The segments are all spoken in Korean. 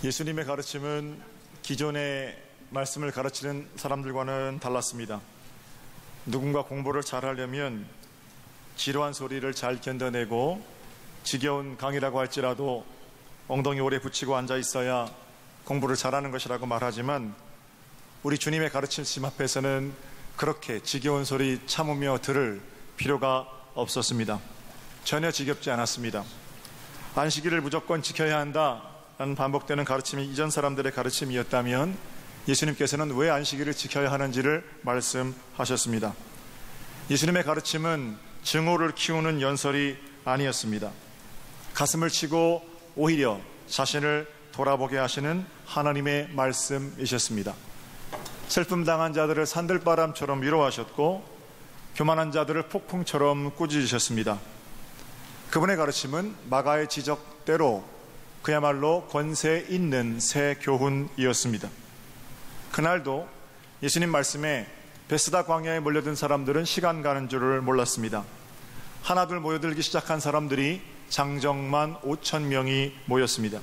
예수님의 가르침은 기존의 말씀을 가르치는 사람들과는 달랐습니다. 누군가 공부를 잘하려면 지루한 소리를 잘 견뎌내고 지겨운 강의라고 할지라도 엉덩이 오래 붙이고 앉아 있어야 공부를 잘하는 것이라고 말하지만 우리 주님의 가르침 앞에서는 그렇게 지겨운 소리 참으며 들을 필요가 없었습니다. 전혀 지겹지 않았습니다. 안식일을 무조건 지켜야 한다라는 반복되는 가르침이 이전 사람들의 가르침이었다면 예수님께서는 왜 안식일을 지켜야 하는지를 말씀하셨습니다. 예수님의 가르침은 증오를 키우는 연설이 아니었습니다. 가슴을 치고 오히려 자신을 돌아보게 하시는 하나님의 말씀이셨습니다. 슬픔당한 자들을 산들바람처럼 위로하셨고 교만한 자들을 폭풍처럼 꾸짖으셨습니다. 그분의 가르침은 마가의 지적대로 그야말로 권세 있는 새 교훈이었습니다. 그날도 예수님 말씀에 베스다 광야에 몰려든 사람들은 시간 가는 줄을 몰랐습니다. 하나둘 모여들기 시작한 사람들이 장정만 5,000명이 모였습니다.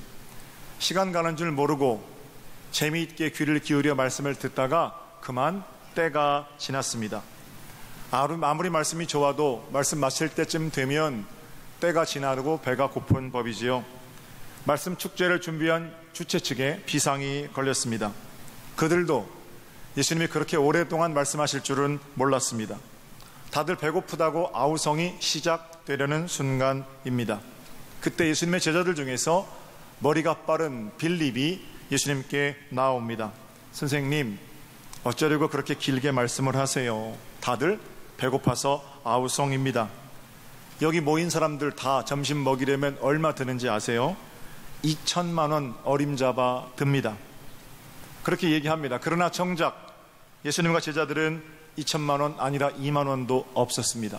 시간 가는 줄 모르고 재미있게 귀를 기울여 말씀을 듣다가 그만 때가 지났습니다. 아무리 말씀이 좋아도 말씀 마칠 때쯤 되면 때가 지나고 배가 고픈 법이지요. 말씀 축제를 준비한 주최 측에 비상이 걸렸습니다. 그들도 예수님이 그렇게 오랫동안 말씀하실 줄은 몰랐습니다. 다들 배고프다고 아우성이 시작되려는 순간입니다. 그때 예수님의 제자들 중에서 머리가 빠른 빌립이 예수님께 나옵니다. 선생님, 어쩌려고 그렇게 길게 말씀을 하세요? 다들 배고파서 아우성입니다. 여기 모인 사람들 다 점심 먹이려면 얼마 드는지 아세요? 2천만 원 어림잡아 듭니다. 그렇게 얘기합니다. 그러나 정작 예수님과 제자들은 2천만 원 아니라 2만 원도 없었습니다.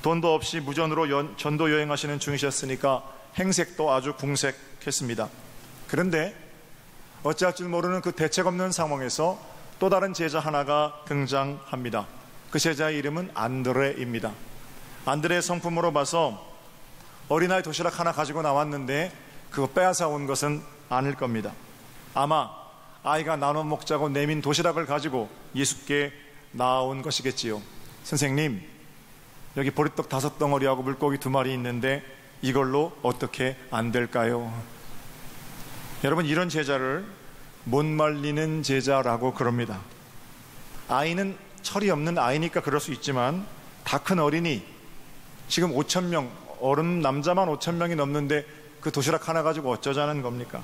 돈도 없이 무전으로 전도 여행하시는 중이셨으니까 행색도 아주 궁색했습니다. 그런데 어찌할 줄 모르는 그 대책 없는 상황에서 또 다른 제자 하나가 등장합니다. 그 제자의 이름은 안드레입니다. 안드레의 성품으로 봐서 어린아이 도시락 하나 가지고 나왔는데 그거 빼앗아 온 것은 아닐 겁니다. 아마 아이가 나눠 먹자고 내민 도시락을 가지고 예수께 나온 것이겠지요. 선생님, 여기 보리떡 5덩어리하고 물고기 2마리 있는데 이걸로 어떻게 안 될까요? 여러분, 이런 제자를 못 말리는 제자라고 그럽니다. 아이는 철이 없는 아이니까 그럴 수 있지만 다 큰 어린이, 지금 5,000명, 어른 남자만 5,000명이 넘는데 그 도시락 하나 가지고 어쩌자는 겁니까?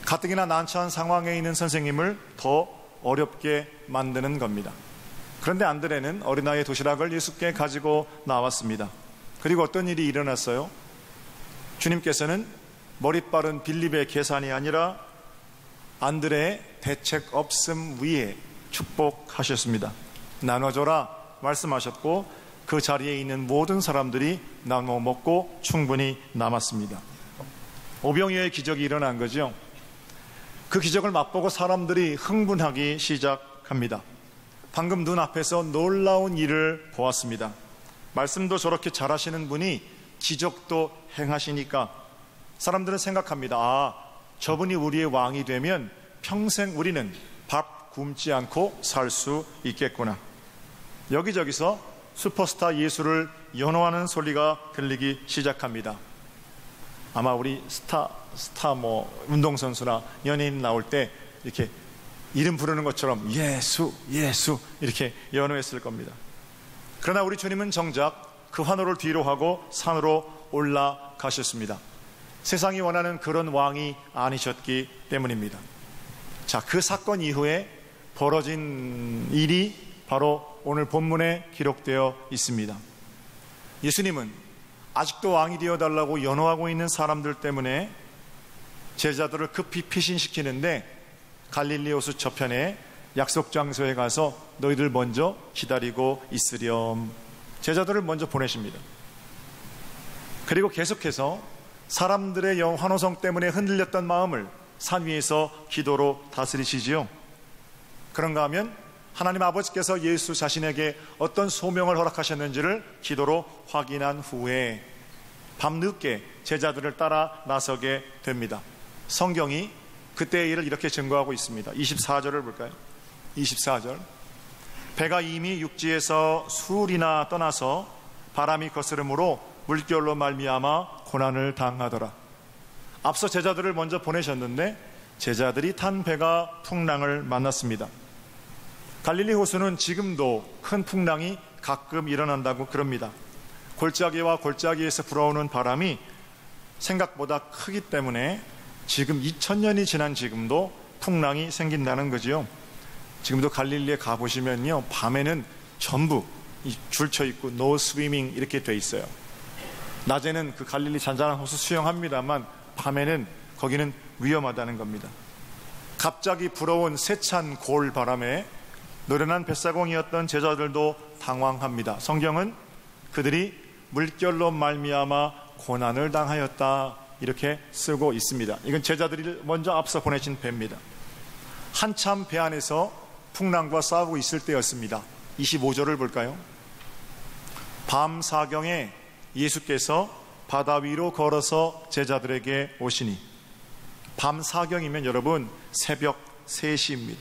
가뜩이나 난처한 상황에 있는 선생님을 더 어렵게 만드는 겁니다. 그런데 안드레는 어린아이의 도시락을 예수께 가지고 나왔습니다. 그리고 어떤 일이 일어났어요? 주님께서는 머리 빠른 빌립의 계산이 아니라 안드레의 대책 없음 위에 축복하셨습니다. 나눠줘라 말씀하셨고 그 자리에 있는 모든 사람들이 나눠 먹고 충분히 남았습니다. 오병이어의 기적이 일어난 거죠. 그 기적을 맛보고 사람들이 흥분하기 시작합니다. 방금 눈앞에서 놀라운 일을 보았습니다. 말씀도 저렇게 잘하시는 분이 기적도 행하시니까 사람들은 생각합니다. 아, 저분이 우리의 왕이 되면 평생 우리는 밥 굶지 않고 살 수 있겠구나. 여기저기서 슈퍼스타 예수를 연호하는 소리가 들리기 시작합니다. 아마 우리 스타 운동선수나 연예인 나올 때 이렇게 이름 부르는 것처럼 예수 이렇게 연호했을 겁니다. 그러나 우리 주님은 정작 그 환호를 뒤로 하고 산으로 올라가셨습니다. 세상이 원하는 그런 왕이 아니셨기 때문입니다. 자, 그 사건 이후에 벌어진 일이 바로 오늘 본문에 기록되어 있습니다. 예수님은 아직도 왕이 되어달라고 연호하고 있는 사람들 때문에 제자들을 급히 피신시키는데 갈릴리 호수 저편에 약속 장소에 가서 너희들 먼저 기다리고 있으렴. 제자들을 먼저 보내십니다. 그리고 계속해서 사람들의 환호성 때문에 흔들렸던 마음을 산 위에서 기도로 다스리시지요. 그런가 하면 하나님 아버지께서 예수 자신에게 어떤 소명을 허락하셨는지를 기도로 확인한 후에 밤늦게 제자들을 따라 나서게 됩니다. 성경이 그때의 일을 이렇게 증거하고 있습니다. 24절을 볼까요? 24절. 배가 이미 육지에서 수울이나 떠나서 바람이 거스름으로 물결로 말미암아 고난을 당하더라. 앞서 제자들을 먼저 보내셨는데 제자들이 탄 배가 풍랑을 만났습니다. 갈릴리 호수는 지금도 큰 풍랑이 가끔 일어난다고 그럽니다. 골짜기와 골짜기에서 불어오는 바람이 생각보다 크기 때문에 지금 2000년이 지난 지금도 풍랑이 생긴다는 거지요. 지금도 갈릴리에 가보시면요, 밤에는 전부 줄쳐 있고 노 스위밍 이렇게 돼 있어요. 낮에는 그 갈릴리 잔잔한 호수 수영합니다만 밤에는 거기는 위험하다는 겁니다. 갑자기 불어온 세찬 골 바람에 노련한 뱃사공이었던 제자들도 당황합니다. 성경은 그들이 물결로 말미암아 고난을 당하였다 이렇게 쓰고 있습니다. 이건 제자들이 먼저 앞서 보내신 배입니다. 한참 배 안에서 풍랑과 싸우고 있을 때였습니다. 25절을 볼까요? 밤 사경에 예수께서 바다 위로 걸어서 제자들에게 오시니, 밤 사경이면 여러분 새벽 3시입니다.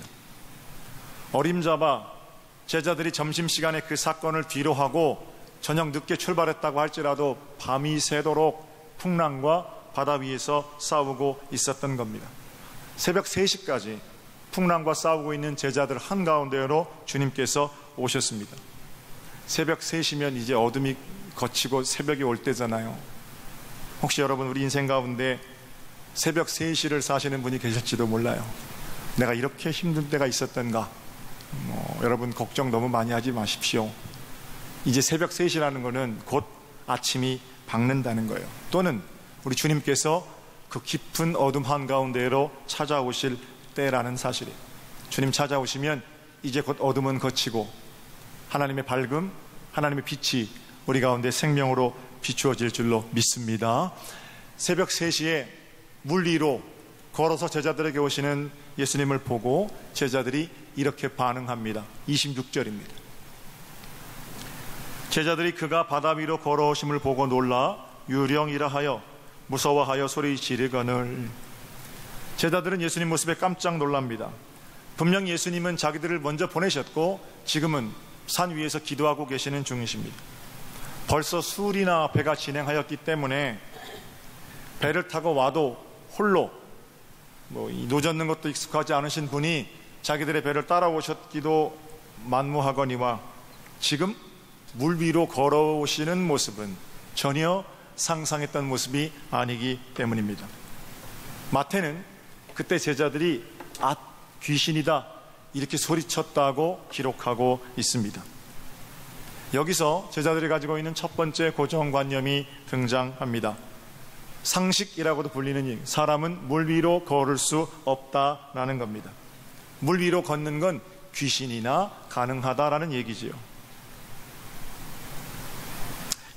어림잡아 제자들이 점심시간에 그 사건을 뒤로하고 저녁 늦게 출발했다고 할지라도 밤이 새도록 풍랑과 바다 위에서 싸우고 있었던 겁니다. 새벽 3시까지 풍랑과 싸우고 있는 제자들 한가운데로 주님께서 오셨습니다. 새벽 3시면 이제 어둠이 거치고 새벽이 올 때잖아요. 혹시 여러분 우리 인생 가운데 새벽 3시를 사시는 분이 계실지도 몰라요. 내가 이렇게 힘든 때가 있었던가. 여러분 걱정 너무 많이 하지 마십시오. 이제 새벽 3시라는 것은 곧 아침이 밝는다는 거예요. 또는 우리 주님께서 그 깊은 어둠 한가운데로 찾아오실 때라는 사실이에요. 주님 찾아오시면 이제 곧 어둠은 거치고 하나님의 밝음, 하나님의 빛이 우리 가운데 생명으로 비추어질 줄로 믿습니다. 새벽 3시에 물 위로 걸어서 제자들에게 오시는 예수님을 보고 제자들이 이렇게 반응합니다. 26절입니다. 제자들이 그가 바다 위로 걸어오심을 보고 놀라 유령이라 하여 무서워하여 소리 지르거늘. 제자들은 예수님 모습에 깜짝 놀랍니다. 분명 예수님은 자기들을 먼저 보내셨고 지금은 산 위에서 기도하고 계시는 중이십니다. 벌써 수울이나 배가 진행하였기 때문에 배를 타고 와도 홀로 노젓는 것도 익숙하지 않으신 분이 자기들의 배를 따라오셨기도 만무하거니와 지금 물 위로 걸어오시는 모습은 전혀 상상했던 모습이 아니기 때문입니다. 마태는 그때 제자들이 귀신이다 이렇게 소리쳤다고 기록하고 있습니다. 여기서 제자들이 가지고 있는 첫 번째 고정관념이 등장합니다. 상식이라고도 불리는 사람은 물 위로 걸을 수 없다라는 겁니다. 물 위로 걷는 건 귀신이나 가능하다라는 얘기지요.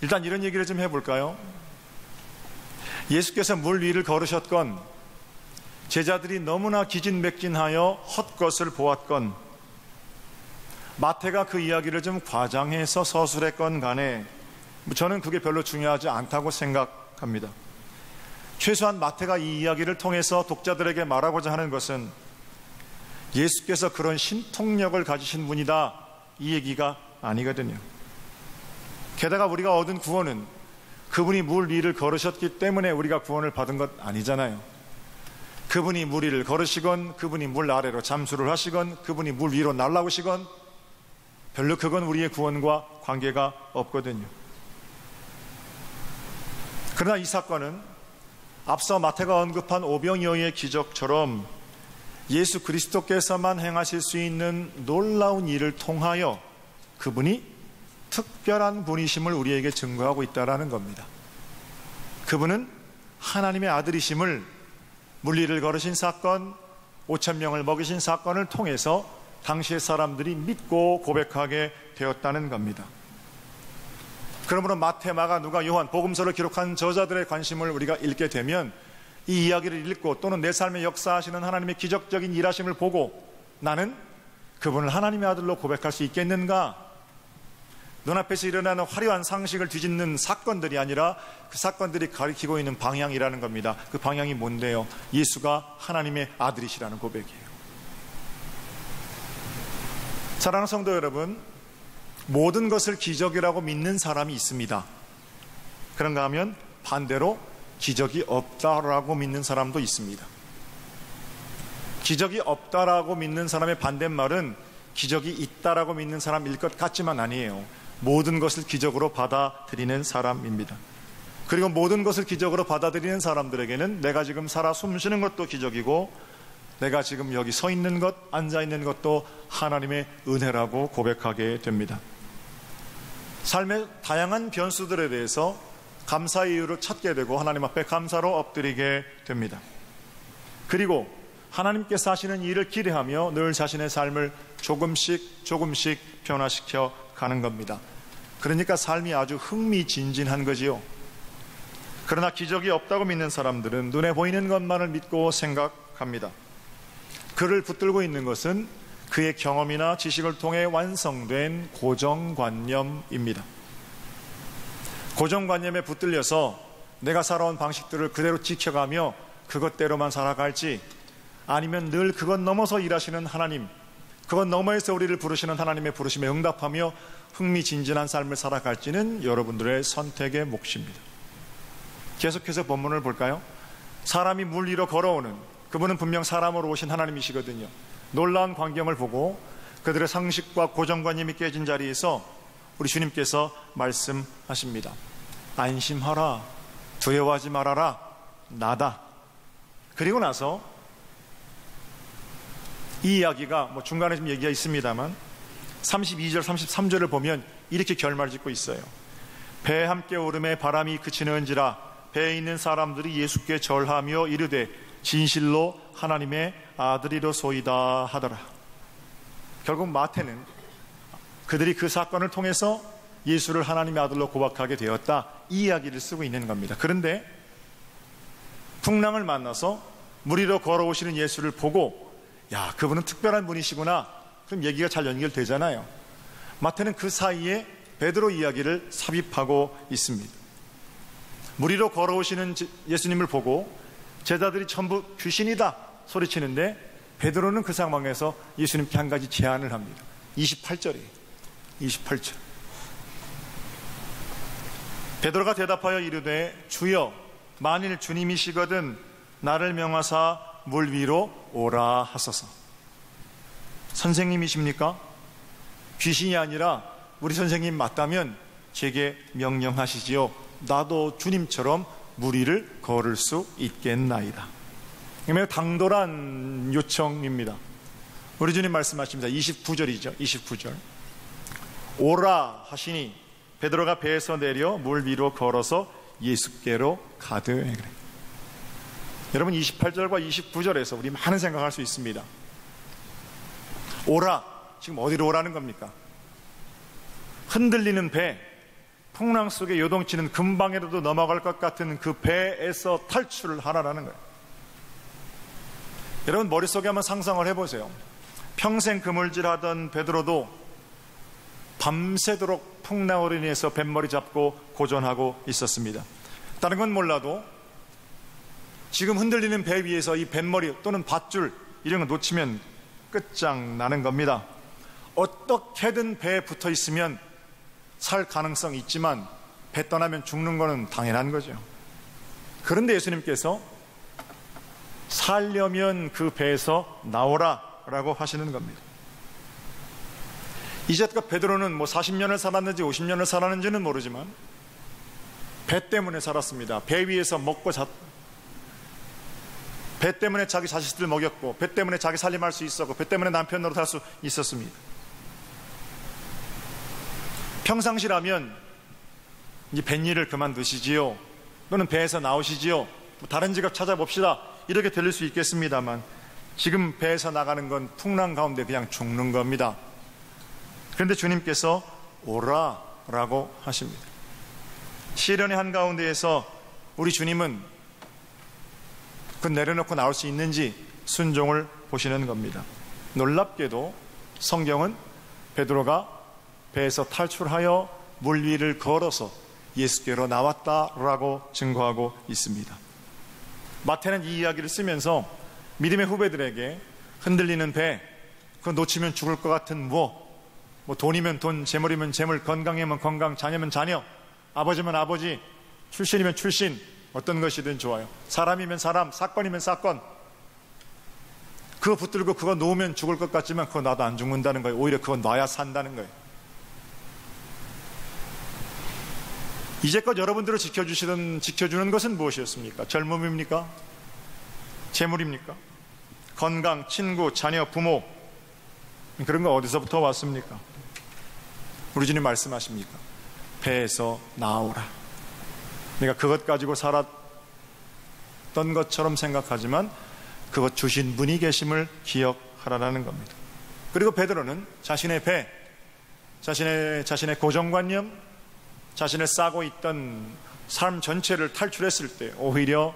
일단 이런 얘기를 좀 해볼까요? 예수께서 물 위를 걸으셨건 제자들이 너무나 기진맥진하여 헛것을 보았건 마태가 그 이야기를 좀 과장해서 서술했건 간에 저는 그게 별로 중요하지 않다고 생각합니다. 최소한 마태가 이 이야기를 통해서 독자들에게 말하고자 하는 것은 예수께서 그런 신통력을 가지신 분이다 이 얘기가 아니거든요. 게다가 우리가 얻은 구원은 그분이 물 위를 걸으셨기 때문에 우리가 구원을 받은 것 아니잖아요. 그분이 물 위를 걸으시건 그분이 물 아래로 잠수를 하시건 그분이 물 위로 날아오시건 별로 그건 우리의 구원과 관계가 없거든요. 그러나 이 사건은 앞서 마태가 언급한 오병이어의 기적처럼 예수 그리스도께서만 행하실 수 있는 놀라운 일을 통하여 그분이 특별한 분이심을 우리에게 증거하고 있다는 겁니다. 그분은 하나님의 아들이심을 물 위를 걸으신 사건, 5,000명을 먹이신 사건을 통해서 당시의 사람들이 믿고 고백하게 되었다는 겁니다. 그러므로 마태, 마가, 누가, 요한, 복음서를 기록한 저자들의 관심을 우리가 읽게 되면 이 이야기를 읽고 또는 내 삶에 역사하시는 하나님의 기적적인 일하심을 보고 나는 그분을 하나님의 아들로 고백할 수 있겠는가? 눈앞에서 일어나는 화려한 상식을 뒤집는 사건들이 아니라 그 사건들이 가리키고 있는 방향이라는 겁니다. 그 방향이 뭔데요? 예수가 하나님의 아들이시라는 고백이에요. 사랑하는 성도 여러분, 모든 것을 기적이라고 믿는 사람이 있습니다. 그런가 하면 반대로 기적이 없다라고 믿는 사람도 있습니다. 기적이 없다라고 믿는 사람의 반대말은 기적이 있다라고 믿는 사람일 것 같지만 아니에요. 모든 것을 기적으로 받아들이는 사람입니다. 그리고 모든 것을 기적으로 받아들이는 사람들에게는 내가 지금 살아 숨쉬는 것도 기적이고 내가 지금 여기 서 있는 것, 앉아 있는 것도 하나님의 은혜라고 고백하게 됩니다. 삶의 다양한 변수들에 대해서 감사의 이유를 찾게 되고 하나님 앞에 감사로 엎드리게 됩니다. 그리고 하나님께서 하시는 일을 기대하며 늘 자신의 삶을 조금씩 변화시켜 가는 겁니다. 그러니까 삶이 아주 흥미진진한 거지요. 그러나 기적이 없다고 믿는 사람들은 눈에 보이는 것만을 믿고 생각합니다. 그를 붙들고 있는 것은 그의 경험이나 지식을 통해 완성된 고정관념입니다. 고정관념에 붙들려서 내가 살아온 방식들을 그대로 지켜가며 그것대로만 살아갈지, 아니면 늘 그것 넘어서 일하시는 하나님, 그것 너머에서 우리를 부르시는 하나님의 부르심에 응답하며 흥미진진한 삶을 살아갈지는 여러분들의 선택의 몫입니다. 계속해서 본문을 볼까요? 사람이 물 위로 걸어오는, 그분은 분명 사람으로 오신 하나님이시거든요. 놀라운 광경을 보고 그들의 상식과 고정관념이 깨진 자리에서 우리 주님께서 말씀하십니다. 안심하라, 두려워하지 말아라, 나다. 그리고 나서 이 이야기가 중간에 좀 얘기가 있습니다만 32절 33절을 보면 이렇게 결말을 짓고 있어요. 배에 함께 오름에 바람이 그치는지라 배에 있는 사람들이 예수께 절하며 이르되 진실로 하나님의 아들이로소이다 하더라. 결국 마태는 그들이 그 사건을 통해서 예수를 하나님의 아들로 고백하게 되었다, 이 이야기를 쓰고 있는 겁니다. 그런데 풍랑을 만나서 물 위로 걸어오시는 예수를 보고 야, 그분은 특별한 분이시구나, 그럼 얘기가 잘 연결되잖아요. 마태는 그 사이에 베드로 이야기를 삽입하고 있습니다. 물 위로 걸어오시는 예수님을 보고 제자들이 전부 귀신이다 소리치는데 베드로는 그 상황에서 예수님께 한 가지 제안을 합니다. 28절이에요. 28절. 베드로가 대답하여 이르되 주여, 만일 주님이시거든 나를 명하사 물 위로 오라 하소서. 선생님이십니까? 귀신이 아니라 우리 선생님 맞다면 제게 명령하시지요. 나도 주님처럼 물 위를 걸을 수 있겠나이다. 매우 당돌한 요청입니다. 우리 주님 말씀하십니다. 29절이죠. 29절. 오라 하시니 베드로가 배에서 내려 물 위로 걸어서 예수께로 가되. 여러분, 28절과 29절에서 우리 많은 생각할 수 있습니다. 오라, 지금 어디로 오라는 겁니까? 흔들리는 배, 풍랑 속에 요동치는 금방이라도 넘어갈 것 같은 그 배에서 탈출을 하라는 거예요. 여러분, 머릿속에 한번 상상을 해보세요. 평생 그물질하던 베드로도 밤새도록 풍랑으로 인해서 뱃머리 잡고 고전하고 있었습니다. 다른 건 몰라도 지금 흔들리는 배 위에서 이 뱃머리 또는 밧줄 이런 거 놓치면 끝장나는 겁니다. 어떻게든 배에 붙어 있으면 살 가능성이 있지만 배 떠나면 죽는 거는 당연한 거죠. 그런데 예수님께서 살려면 그 배에서 나오라 라고 하시는 겁니다. 이제껏 베드로는 40년을 살았는지 50년을 살았는지는 모르지만 배 때문에 살았습니다. 배 위에서 먹고 배 때문에 자기 자식들 먹였고, 배 때문에 자기 살림할 수 있었고, 배 때문에 남편 노릇할 수 있었습니다. 평상시라면 이제 뱃일을 그만두시지요, 또는 배에서 나오시지요, 다른 직업 찾아봅시다, 이렇게 들릴 수 있겠습니다만 지금 배에서 나가는 건 풍랑 가운데 그냥 죽는 겁니다. 그런데 주님께서 오라 라고 하십니다. 시련의 한가운데에서 우리 주님은 그 내려놓고 나올 수 있는지 순종을 보시는 겁니다. 놀랍게도 성경은 베드로가 배에서 탈출하여 물 위를 걸어서 예수께로 나왔다라고 증거하고 있습니다. 마태는 이 이야기를 쓰면서 믿음의 후배들에게 흔들리는 배, 그거 놓치면 죽을 것 같은 뭐 돈이면 돈, 재물이면 재물, 건강이면 건강, 자녀면 자녀, 아버지면 아버지, 출신이면 출신, 어떤 것이든 좋아요. 사람이면 사람, 사건이면 사건, 그거 붙들고 그거 놓으면 죽을 것 같지만 그거 놔도 안 죽는다는 거예요. 오히려 그거 놔야 산다는 거예요. 이제껏 여러분들을 지켜주는 것은 무엇이었습니까? 젊음입니까? 재물입니까? 건강, 친구, 자녀, 부모, 그런 거 어디서부터 왔습니까? 우리 주님 말씀하십니까? 배에서 나오라. 내가 그것 가지고 살았던 것처럼 생각하지만 그것 주신 분이 계심을 기억하라는 겁니다. 그리고 베드로는 자신의 배, 자신의 고정관념, 자신을 싸고 있던 삶 전체를 탈출했을 때 오히려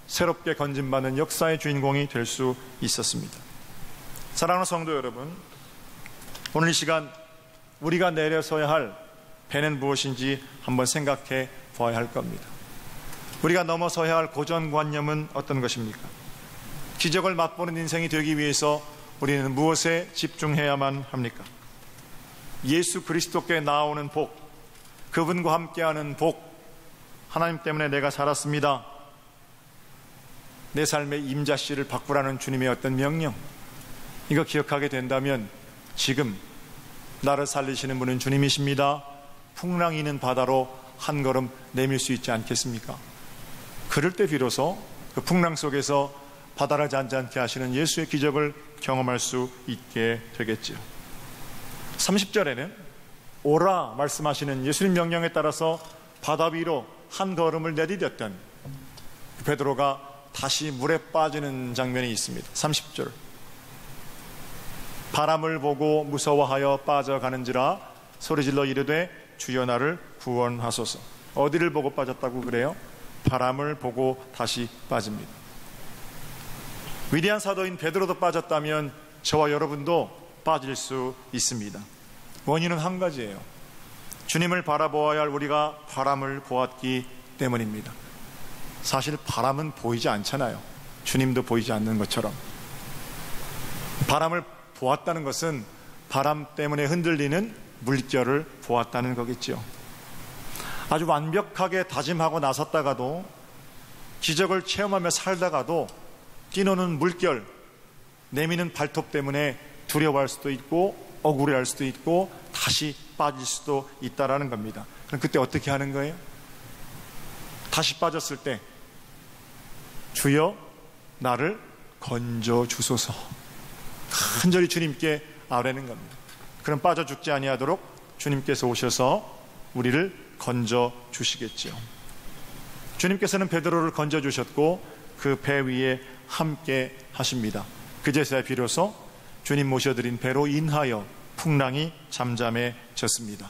새롭게 건진받는 역사의 주인공이 될 수 있었습니다. 사랑하는 성도 여러분, 오늘 이 시간 우리가 내려서야 할 배는 무엇인지 한번 생각해 보아야 할 겁니다. 우리가 넘어서야 할 고정관념은 어떤 것입니까? 기적을 맛보는 인생이 되기 위해서 우리는 무엇에 집중해야만 합니까? 예수 그리스도께 나오는 복, 그분과 함께하는 복, 하나님 때문에 내가 살았습니다, 내 삶의 임자씨를 바꾸라는 주님의 어떤 명령, 이거 기억하게 된다면 지금 나를 살리시는 분은 주님이십니다, 풍랑이 있는 바다로 한 걸음 내밀 수 있지 않겠습니까? 그럴 때 비로소 그 풍랑 속에서 바다를 잔잔케 하시는 예수의 기적을 경험할 수 있게 되겠지요. 30절에는 오라 말씀하시는 예수님 명령에 따라서 바다 위로 한 걸음을 내디뎠던 베드로가 다시 물에 빠지는 장면이 있습니다. 30절, 바람을 보고 무서워하여 빠져가는지라 소리질러 이르되 주여 나를 구원하소서. 어디를 보고 빠졌다고 그래요? 바람을 보고 다시 빠집니다. 위대한 사도인 베드로도 빠졌다면 저와 여러분도 빠질 수 있습니다. 원인은 한 가지예요. 주님을 바라보아야 할 우리가 바람을 보았기 때문입니다. 사실 바람은 보이지 않잖아요. 주님도 보이지 않는 것처럼. 바람을 보았다는 것은 바람 때문에 흔들리는 물결을 보았다는 거겠죠. 아주 완벽하게 다짐하고 나섰다가도, 기적을 체험하며 살다가도 뛰노는 물결, 내미는 발톱 때문에 두려워할 수도 있고 억울해할 수도 있고 다시 빠질 수도 있다라는 겁니다. 그럼 그때 어떻게 하는 거예요? 다시 빠졌을 때 주여 나를 건져 주소서, 간절히 주님께 아뢰는 겁니다. 그럼 빠져 죽지 아니하도록 주님께서 오셔서 우리를 건져 주시겠죠. 주님께서는 베드로를 건져 주셨고 그 배 위에 함께 하십니다. 그제서야 비로소 주님 모셔드린 배로 인하여 풍랑이 잠잠해졌습니다.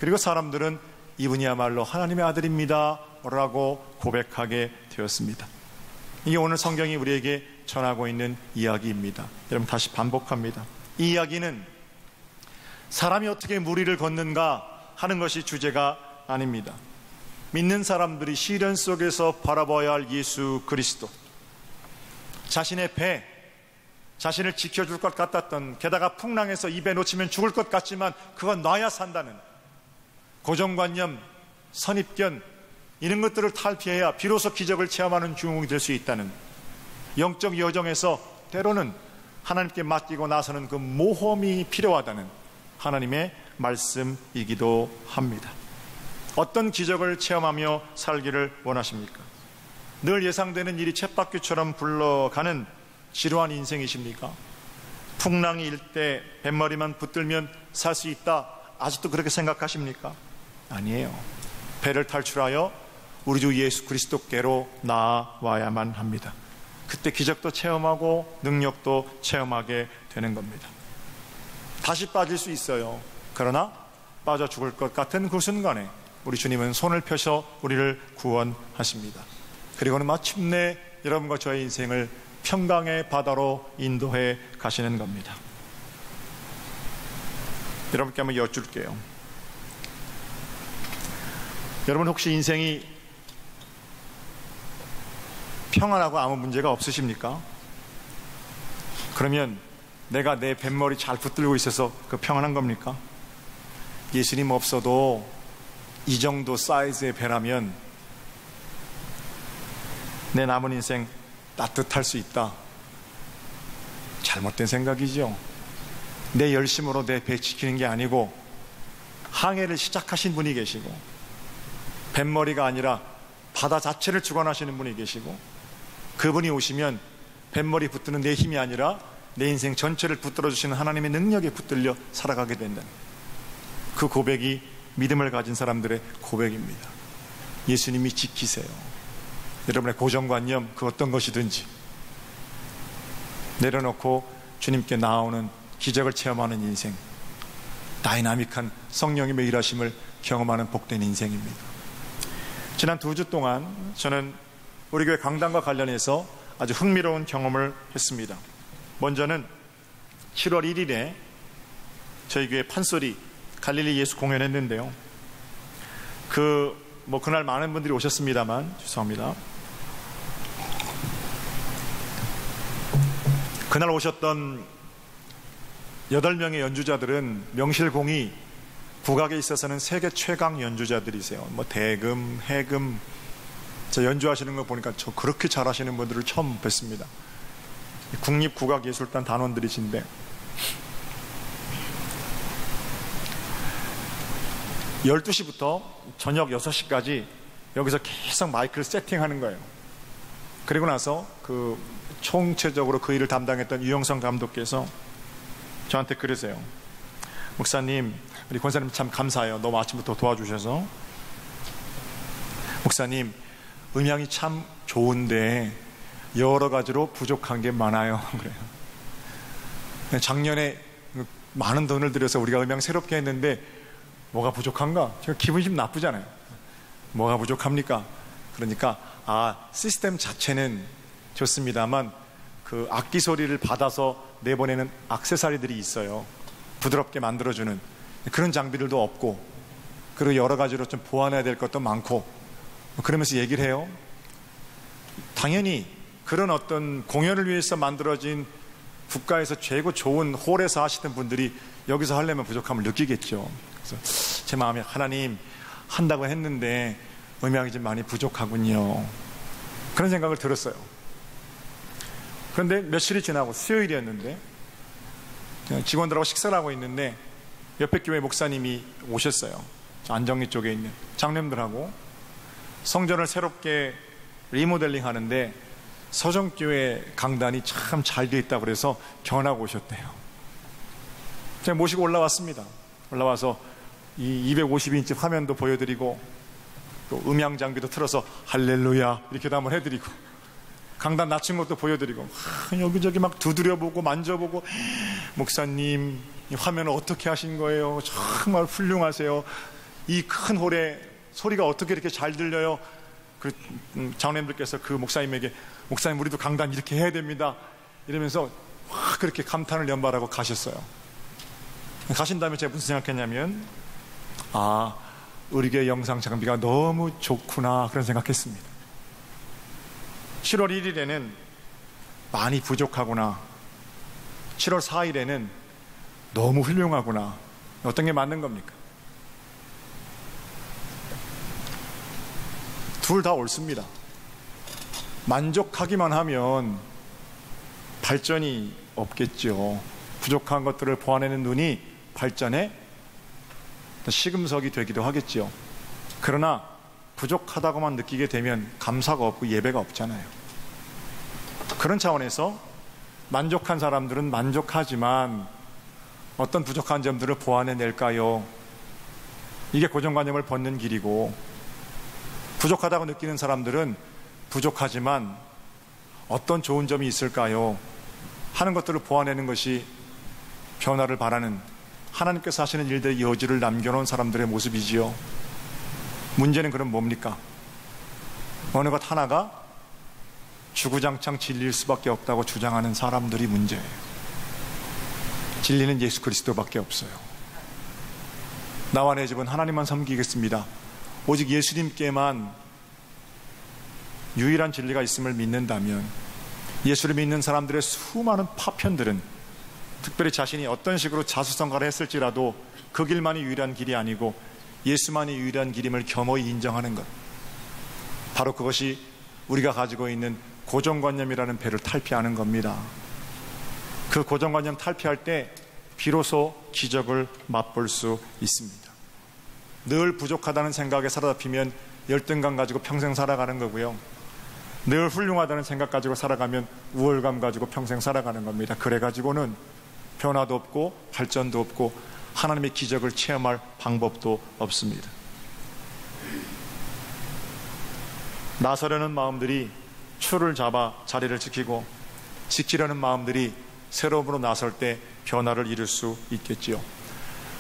그리고 사람들은 이분이야말로 하나님의 아들입니다 라고 고백하게 되었습니다. 이게 오늘 성경이 우리에게 전하고 있는 이야기입니다. 여러분, 다시 반복합니다. 이 이야기는 사람이 어떻게 물 위를 걷는가 하는 것이 주제가 아닙니다. 믿는 사람들이 시련 속에서 바라봐야 할 예수 그리스도, 자신의 배, 자신을 지켜줄 것 같았던, 게다가 풍랑에서 입에 놓치면 죽을 것 같지만 그건 놔야 산다는 고정관념, 선입견, 이런 것들을 탈피해야 비로소 기적을 체험하는 주인공이 될 수 있다는, 영적 여정에서 때로는 하나님께 맡기고 나서는 그 모험이 필요하다는 하나님의 말씀이기도 합니다. 어떤 기적을 체험하며 살기를 원하십니까? 늘 예상되는 일이 쳇바퀴처럼 굴러가는 지루한 인생이십니까? 풍랑이 일 때 뱃머리만 붙들면 살 수 있다, 아직도 그렇게 생각하십니까? 아니에요. 배를 탈출하여 우리 주 예수 그리스도께로 나아와야만 합니다. 그때 기적도 체험하고 능력도 체험하게 되는 겁니다. 다시 빠질 수 있어요. 그러나 빠져 죽을 것 같은 그 순간에 우리 주님은 손을 펴셔 우리를 구원하십니다. 그리고는 마침내 여러분과 저의 인생을 평강의 바다로 인도해 가시는 겁니다. 여러분께 한번 여쭐게요. 여러분 혹시 인생이 평안하고 아무 문제가 없으십니까? 그러면 내가 내 뱃머리 잘 붙들고 있어서 그 평안한 겁니까? 예수님 없어도 이 정도 사이즈의 배라면 내 남은 인생 따뜻할 수 있다. 잘못된 생각이죠. 내 열심으로 내 배 지키는 게 아니고 항해를 시작하신 분이 계시고 뱃머리가 아니라 바다 자체를 주관하시는 분이 계시고 그분이 오시면 뱃머리 붙드는 내 힘이 아니라 내 인생 전체를 붙들어 주시는 하나님의 능력에 붙들려 살아가게 된다는 그 고백이 믿음을 가진 사람들의 고백입니다. 예수님이 지키세요. 여러분의 고정관념 그 어떤 것이든지 내려놓고 주님께 나아오는 기적을 체험하는 인생, 다이나믹한 성령님의 일하심을 경험하는 복된 인생입니다. 지난 2주 동안 저는 우리 교회 강단과 관련해서 아주 흥미로운 경험을 했습니다. 먼저는 7월 1일에 저희 교회 판소리 갈릴리 예수 공연했는데요. 그날 많은 분들이 오셨습니다만 죄송합니다. 그날 오셨던 8명의 연주자들은 명실공히 국악에 있어서는 세계 최강 연주자들이세요. 대금, 해금, 저 연주하시는 거 보니까 저 그렇게 잘하시는 분들을 처음 뵀습니다. 국립국악예술단 단원들이신데 12시부터 저녁 6시까지 여기서 계속 마이크를 세팅하는 거예요. 그리고 나서 총체적으로 그 일을 담당했던 유영성 감독께서 저한테 그러세요. 목사님, 우리 권사님 참 감사해요. 너무 아침부터 도와주셔서. 목사님, 음향이 참 좋은데 여러 가지로 부족한 게 많아요. 그래요. 작년에 많은 돈을 들여서 우리가 음향 새롭게 했는데 뭐가 부족한가? 제가 기분이 좀 나쁘잖아요. 뭐가 부족합니까? 그러니까 시스템 자체는 좋습니다만 그 악기 소리를 받아서 내보내는 액세서리들이 있어요. 부드럽게 만들어주는 그런 장비들도 없고, 그리고 여러 가지로 좀 보완해야 될 것도 많고, 그러면서 얘기를 해요. 당연히 그런 어떤 공연을 위해서 만들어진 국가에서 최고 좋은 홀에서 하시던 분들이 여기서 하려면 부족함을 느끼겠죠. 그래서 제 마음에 하나님, 한다고 했는데 음향이 좀 많이 부족하군요. 그런 생각을 들었어요. 그런데 며칠이 지나고 수요일이었는데 직원들하고 식사를 하고 있는데 옆에 교회 목사님이 오셨어요. 안정리 쪽에 있는 장님들하고 성전을 새롭게 리모델링 하는데 서정교회 강단이 참 잘 되어 있다고 그래서 견하고 오셨대요. 제가 모시고 올라왔습니다. 올라와서 이 250인치 화면도 보여드리고 또 음향 장비도 틀어서 할렐루야 이렇게도 한번 해드리고 강단 낮춘 것도 보여드리고 여기저기 막 두드려보고 만져보고, 목사님 이 화면을 어떻게 하신 거예요? 정말 훌륭하세요. 이 큰 홀에 소리가 어떻게 이렇게 잘 들려요? 장로님들께서 그 목사님에게, 목사님 우리도 강단 이렇게 해야 됩니다 이러면서 그렇게 감탄을 연발하고 가셨어요. 가신 다음에 제가 무슨 생각했냐면, 우리 교회 영상 장비가 너무 좋구나 그런 생각했습니다. 7월 1일에는 많이 부족하구나, 7월 4일에는 너무 훌륭하구나, 어떤 게 맞는 겁니까? 둘 다 옳습니다. 만족하기만 하면 발전이 없겠죠. 부족한 것들을 보완하는 눈이 발전의 시금석이 되기도 하겠죠. 그러나 부족하다고만 느끼게 되면 감사가 없고 예배가 없잖아요. 그런 차원에서 만족한 사람들은 만족하지만 어떤 부족한 점들을 보완해낼까요? 이게 고정관념을 벗는 길이고, 부족하다고 느끼는 사람들은 부족하지만 어떤 좋은 점이 있을까요? 하는 것들을 보완하는 것이 변화를 바라는, 하나님께서 하시는 일들의 여지를 남겨놓은 사람들의 모습이지요. 문제는 그럼 뭡니까? 어느 것 하나가 주구장창 진리일 수밖에 없다고 주장하는 사람들이 문제예요. 진리는 예수 그리스도밖에 없어요. 나와 내 집은 하나님만 섬기겠습니다. 오직 예수님께만 유일한 진리가 있음을 믿는다면 예수를 믿는 사람들의 수많은 파편들은 특별히 자신이 어떤 식으로 자수성가를 했을지라도 그 길만이 유일한 길이 아니고 예수만이 유일한 길임을 겸허히 인정하는 것, 바로 그것이 우리가 가지고 있는 고정관념이라는 배를 탈피하는 겁니다. 그 고정관념 탈피할 때 비로소 기적을 맛볼 수 있습니다. 늘 부족하다는 생각에 사로잡히면 열등감 가지고 평생 살아가는 거고요, 늘 훌륭하다는 생각 가지고 살아가면 우월감 가지고 평생 살아가는 겁니다. 그래가지고는 변화도 없고 발전도 없고 하나님의 기적을 체험할 방법도 없습니다. 나서려는 마음들이 추를 잡아 자리를 지키고 지키려는 마음들이 새로움으로 나설 때 변화를 이룰 수 있겠지요.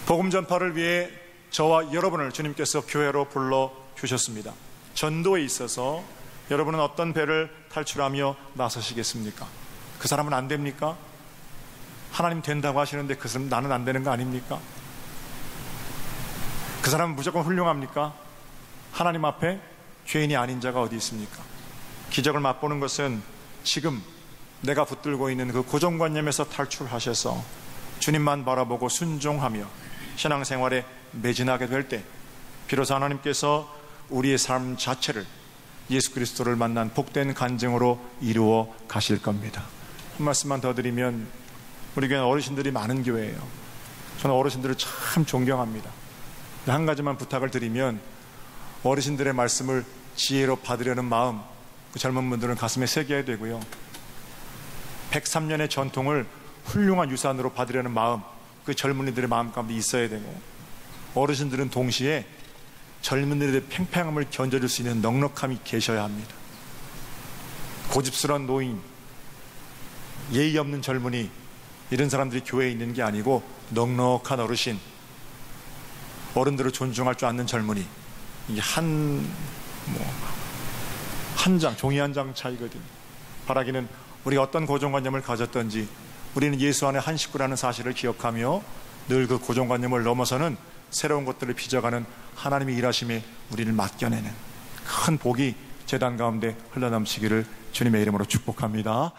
복음 전파를 위해 저와 여러분을 주님께서 교회로 불러주셨습니다. 전도에 있어서 여러분은 어떤 배를 탈출하며 나서시겠습니까? 그 사람은 안 됩니까? 하나님 된다고 하시는데 그 사람 나는 안 되는 거 아닙니까? 그 사람은 무조건 훌륭합니까? 하나님 앞에 죄인이 아닌 자가 어디 있습니까? 기적을 맛보는 것은 지금 내가 붙들고 있는 그 고정관념에서 탈출하셔서 주님만 바라보고 순종하며 신앙생활에 매진하게 될 때 비로소 하나님께서 우리의 삶 자체를 예수 그리스도를 만난 복된 간증으로 이루어 가실 겁니다. 한 말씀만 더 드리면, 우리 교회는 어르신들이 많은 교회예요. 저는 어르신들을 참 존경합니다. 한 가지만 부탁을 드리면, 어르신들의 말씀을 지혜로 받으려는 마음, 그 젊은 분들은 가슴에 새겨야 되고요, 103년의 전통을 훌륭한 유산으로 받으려는 마음, 그 젊은이들의 마음 가운데 있어야 되고, 어르신들은 동시에 젊은이들의 팽팽함을 견뎌줄 수 있는 넉넉함이 계셔야 합니다. 고집스러운 노인, 예의 없는 젊은이, 이런 사람들이 교회에 있는 게 아니고 넉넉한 어르신, 어른들을 존중할 줄 아는 젊은이, 이게 한 장, 종이 한 장 차이거든요. 바라기는 우리가 어떤 고정관념을 가졌던지 우리는 예수 안에 한 식구라는 사실을 기억하며 늘 그 고정관념을 넘어서는 새로운 것들을 빚어가는 하나님의 일하심에 우리를 맡겨내는 큰 복이 제단 가운데 흘러넘치기를 주님의 이름으로 축복합니다.